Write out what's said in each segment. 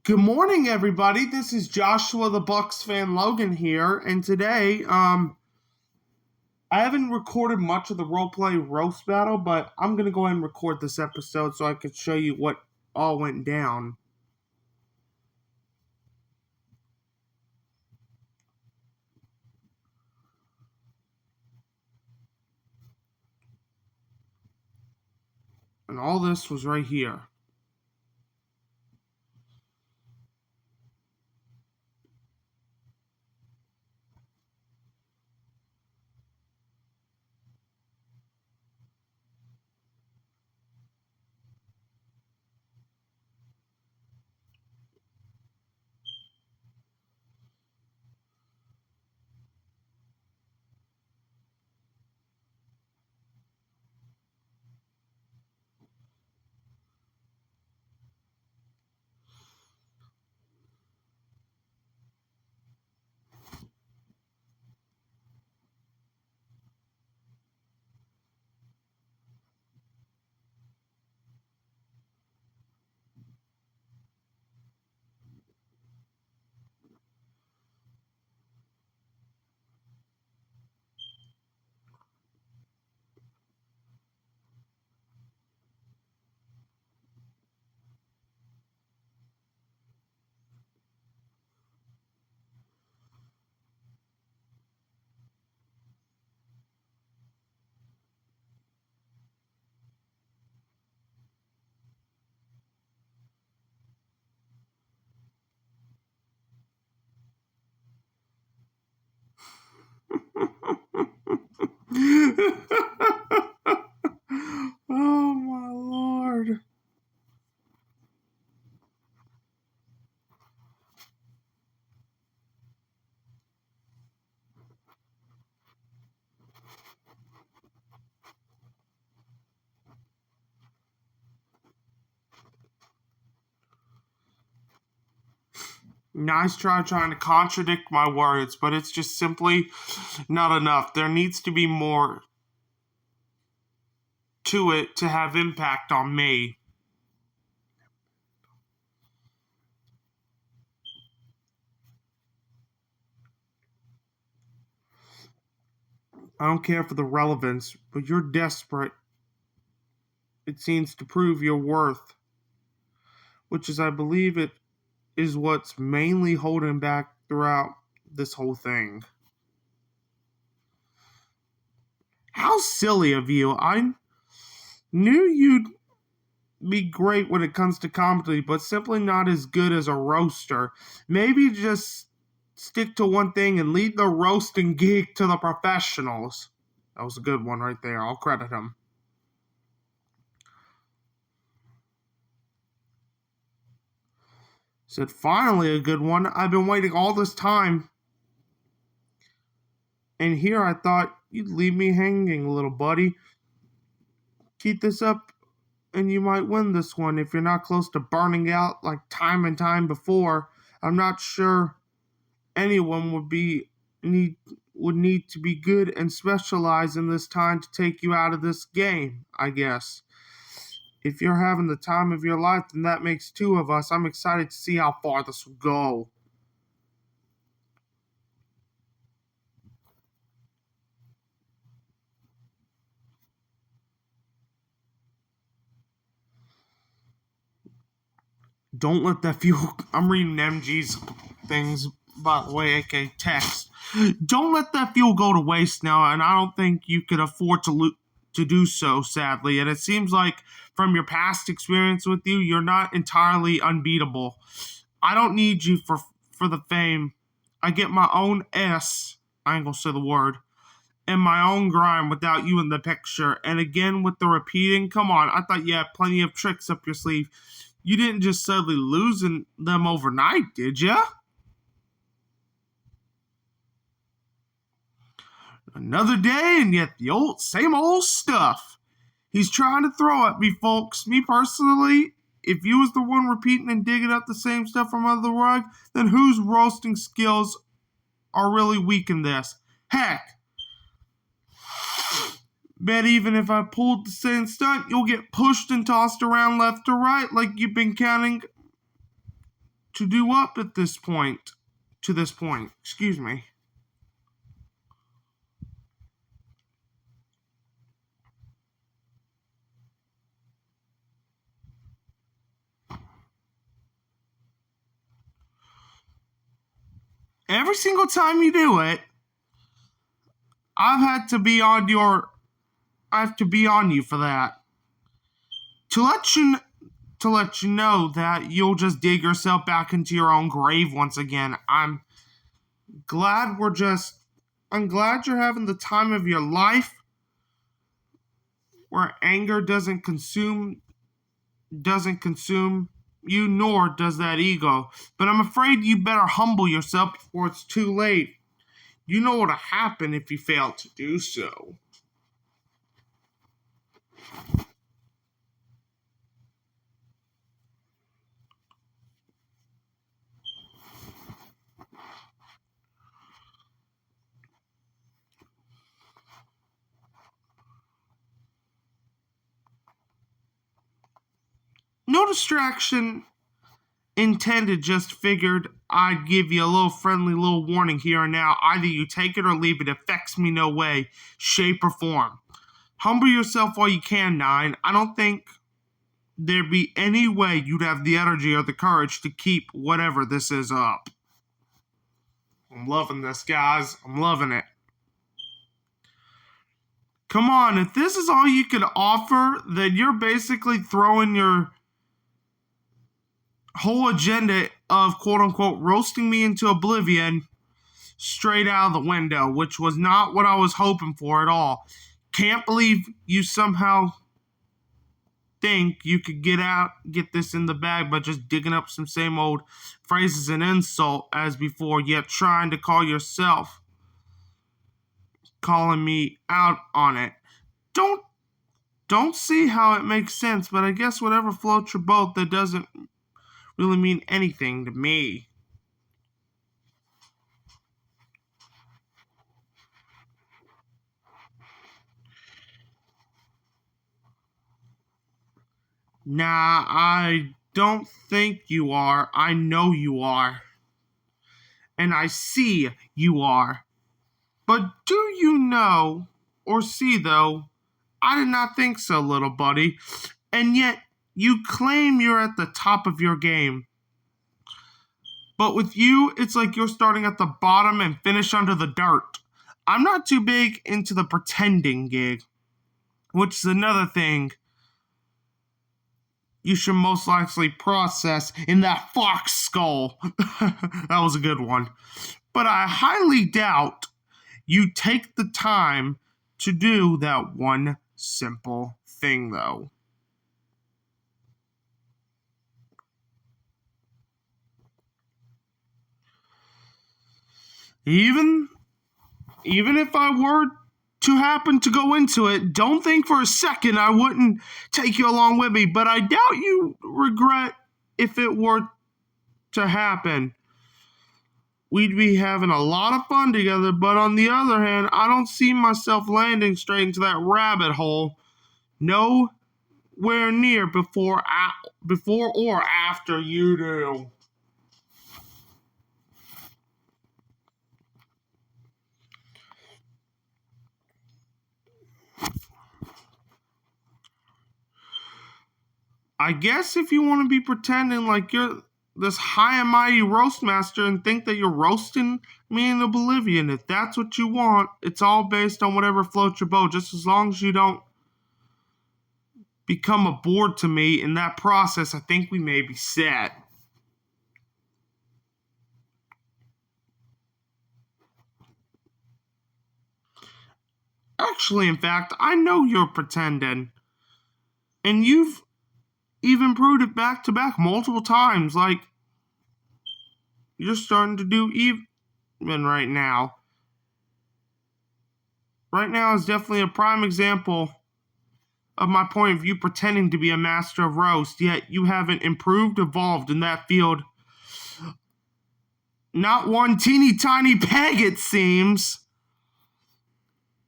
Good morning, everybody. This is Joshua the Bucks fan Logan here, and today, I haven't recorded much of the roleplay roast battle, but I'm gonna go ahead and record this episode so I could show you what all went down. And all this was right here. Oh my lord. Nice trying to contradict my words, but it's just simply not enough. There needs to be more to it to have impact on me. I don't care for the relevance, but you're desperate, it seems, to prove your worth, which is, I believe, it is what's mainly holding back throughout this whole thing. How silly of you. I knew you'd be great when it comes to comedy, but simply not as good as a roaster. Maybe just stick to one thing and leave the roasting gig to the professionals. That was a good one right there. I'll credit him. Said, finally a good one. I've been waiting all this time. And here I thought you'd leave me hanging, little buddy. Keep this up and you might win this one if you're not close to burning out like time and time before. I'm not sure anyone would need to be good and specialize in this time to take you out of this game, I guess. If you're having the time of your life, then that makes two of us. I'm excited to see how far this will go. Don't let that fuel... I'm reading MG's things, by the way, aka text. Don't let that fuel go to waste now, and I don't think you could afford to do so, sadly. And it seems like, from your past experience with you, you're not entirely unbeatable. I don't need you for the fame. I get my own I ain't gonna say the word, and my own grind without you in the picture. And again, with the repeating, come on, I thought you had plenty of tricks up your sleeve. You didn't just suddenly lose them overnight, did ya? Another day and yet the same old stuff. He's trying to throw at me, folks. Me personally, if you was the one repeating and digging up the same stuff from under the rug, then whose roasting skills are really weak in this? Heck, bet even if I pulled the same stunt, you'll get pushed and tossed around left to right like you've been counting to do up at this point. To this point, excuse me. Every single time you do it, I've had to be on your. I have to be on you for that. To let you know that you'll just dig yourself back into your own grave once again. I'm glad you're having the time of your life where anger doesn't consume you, nor does that ego. But I'm afraid you better humble yourself before it's too late. You know what'll happen if you fail to do so. No distraction intended, just figured I'd give you a little friendly little warning here and now. Either you take it or leave it. It affects me no way, shape, or form. Humble yourself while you can, Nine. I don't think there'd be any way you'd have the energy or the courage to keep whatever this is up. I'm loving this, guys. I'm loving it. Come on, if this is all you could offer, then you're basically throwing your whole agenda of quote-unquote roasting me into oblivion straight out of the window, which was not what I was hoping for at all. Can't believe you somehow think you could get this in the bag by just digging up some same old phrases and insult as before, yet trying to calling me out on it. Don't see how it makes sense, but I guess whatever floats your boat, that doesn't really mean anything to me. Nah, I don't think you are. I know you are. And I see you are. But do you know, or see though, I did not think so, little buddy. And yet, you claim you're at the top of your game. But with you, it's like you're starting at the bottom and finish under the dirt. I'm not too big into the pretending gig, which is another thing you should most likely process in that fox skull. That was a good one. But I highly doubt you take the time to do that one simple thing, though. Even if I were to happen to go into it, don't think for a second I wouldn't take you along with me, but I doubt you regret if it were to happen. We'd be having a lot of fun together, but on the other hand, I don't see myself landing straight into that rabbit hole nowhere near before or after you do. I guess if you want to be pretending like you're this high and mighty roast master and think that you're roasting me in oblivion, if that's what you want, it's all based on whatever floats your boat, just as long as you don't become a bore to me in that process. I think we may be set. Actually, in fact, I know you're pretending. And you've even proved it back to back multiple times. Like, you're starting to do even right now. Right now is definitely a prime example of my point of view pretending to be a master of roast, yet you haven't improved, evolved in that field. Not one teeny tiny peg, it seems.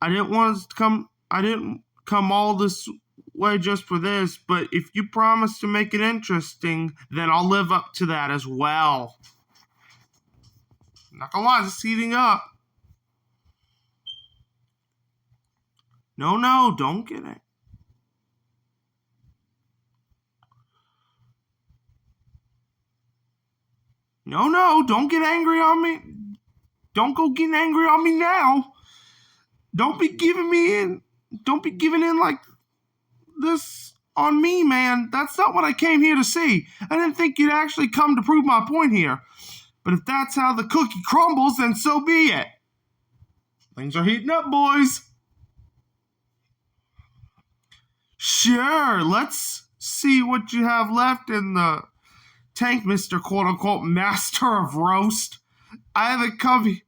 I didn't come all this way just for this, but if you promise to make it interesting, then I'll live up to that as well. Not gonna lie, it's heating up. No, don't get it. No, don't get angry on me. Don't go getting angry on me now. Don't be giving in like this on me, man. That's not what I came here to see. I didn't think you'd actually come to prove my point here. But if that's how the cookie crumbles, then so be it. Things are heating up, boys. Sure, let's see what you have left in the tank, Mr. quote-unquote master of roast. I haven't come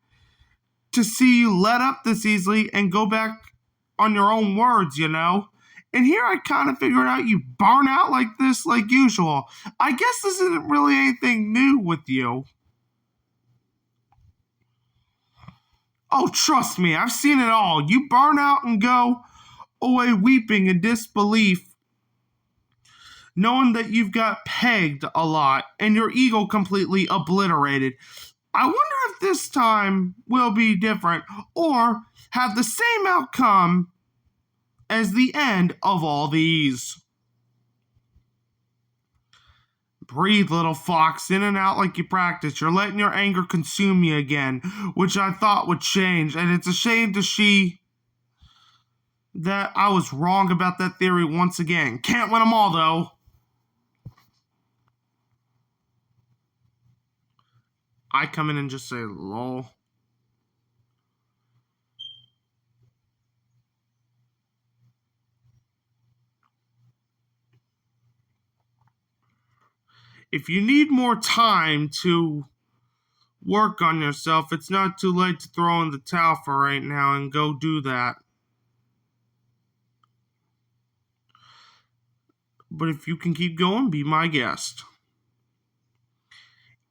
to see you let up this easily and go back on your own words, you know. And here I kind of figured out you burn out like this like usual. I guess this isn't really anything new with you. Oh, trust me, I've seen it all. You burn out and go away weeping in disbelief, knowing that you've got pegged a lot and your ego completely obliterated. I wonder if this time will be different or have the same outcome as the end of all these. Breathe, little fox, in and out like you practice. You're letting your anger consume you again, which I thought would change, and it's a shame to see that I was wrong about that theory once again. Can't win them all, though. I come in and just say, lol. If you need more time to work on yourself, it's not too late to throw in the towel for right now and go do that. But if you can keep going, be my guest.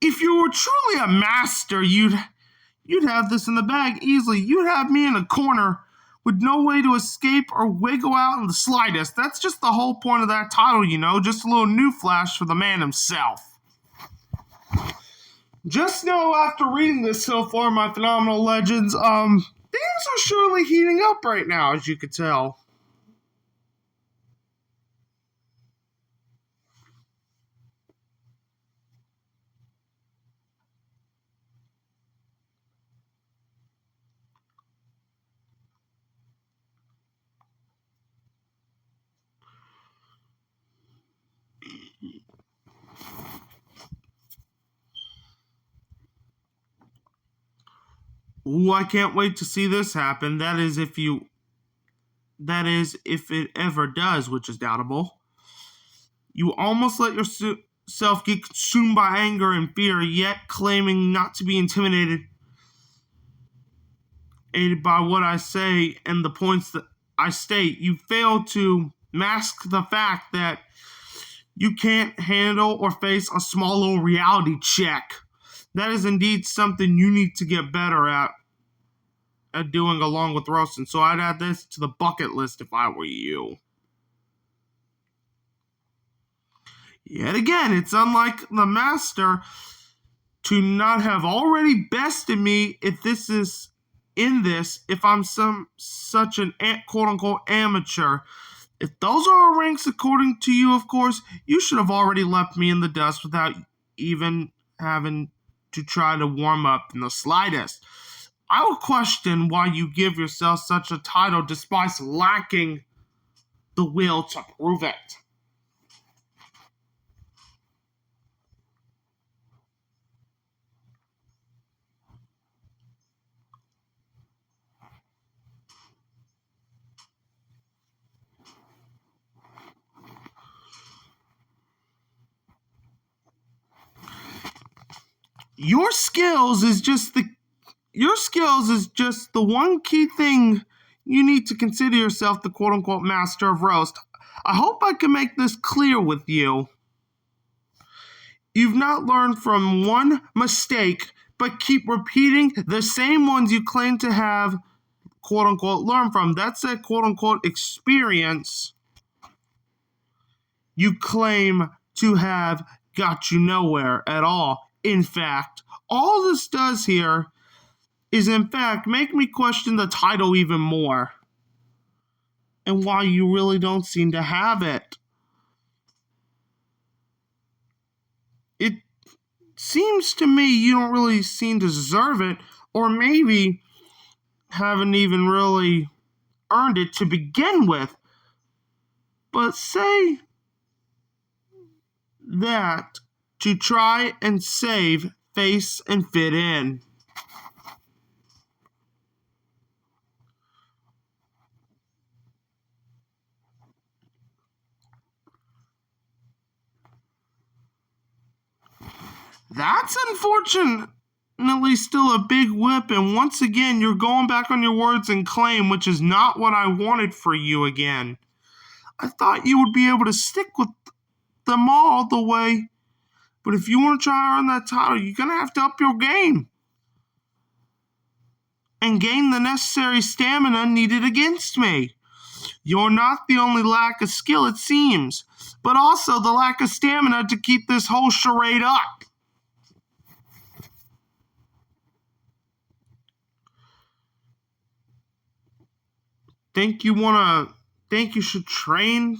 If you were truly a master, you'd have this in the bag easily. You'd have me in a corner with no way to escape or wiggle out in the slightest. That's just the whole point of that title, you know, just a little new flash for the man himself. Just know after reading this so far, my phenomenal legends, things are surely heating up right now, as you could tell. Ooh, I can't wait to see this happen. That is if it ever does, which is doubtable. You almost let yourself get consumed by anger and fear, yet claiming not to be intimidated by what I say and the points that I state. You fail to mask the fact that you can't handle or face a small little reality check. That is indeed something you need to get better at doing along with roasting. So I'd add this to the bucket list if I were you. Yet again, it's unlike the master to not have already bested me if I'm such an quote-unquote amateur. If those are our ranks according to you, of course, you should have already left me in the dust without even having to try to warm up in the slightest. I will question why you give yourself such a title despite lacking the will to prove it. Your skills is just the one key thing you need to consider yourself the quote-unquote master of roast. I hope I can make this clear with you. You've not learned from one mistake, but keep repeating the same ones you claim to have quote-unquote learned from. That's a quote-unquote experience you claim to have got you nowhere at all. In fact, all this does here is in fact make me question the title even more, and why you really don't seem to have it. It seems to me you don't really seem to deserve it, or maybe haven't even really earned it to begin with. But say that to try and save face and fit in. That's unfortunately still a big whip, and once again, you're going back on your words and claim, which is not what I wanted for you again. I thought you would be able to stick with them all the way, but if you want to try to earn that title, you're going to have to up your game and gain the necessary stamina needed against me. You're not the only lack of skill, it seems, but also the lack of stamina to keep this whole charade up. Think you should train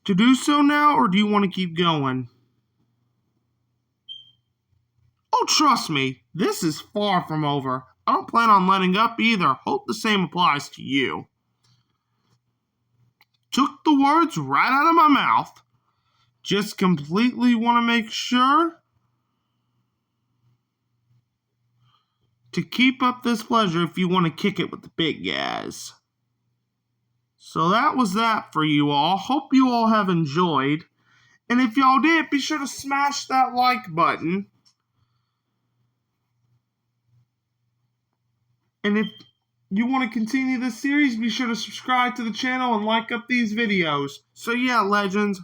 to do so now, or do you want to keep going? Oh, trust me, this is far from over. I don't plan on letting up either. Hope the same applies to you. Took the words right out of my mouth. Just completely want to make sure to keep up this pleasure if you want to kick it with the big guys. So that was that for you all. Hope you all have enjoyed. And if y'all did, be sure to smash that like button. And if you want to continue this series, be sure to subscribe to the channel and like up these videos. So yeah, legends,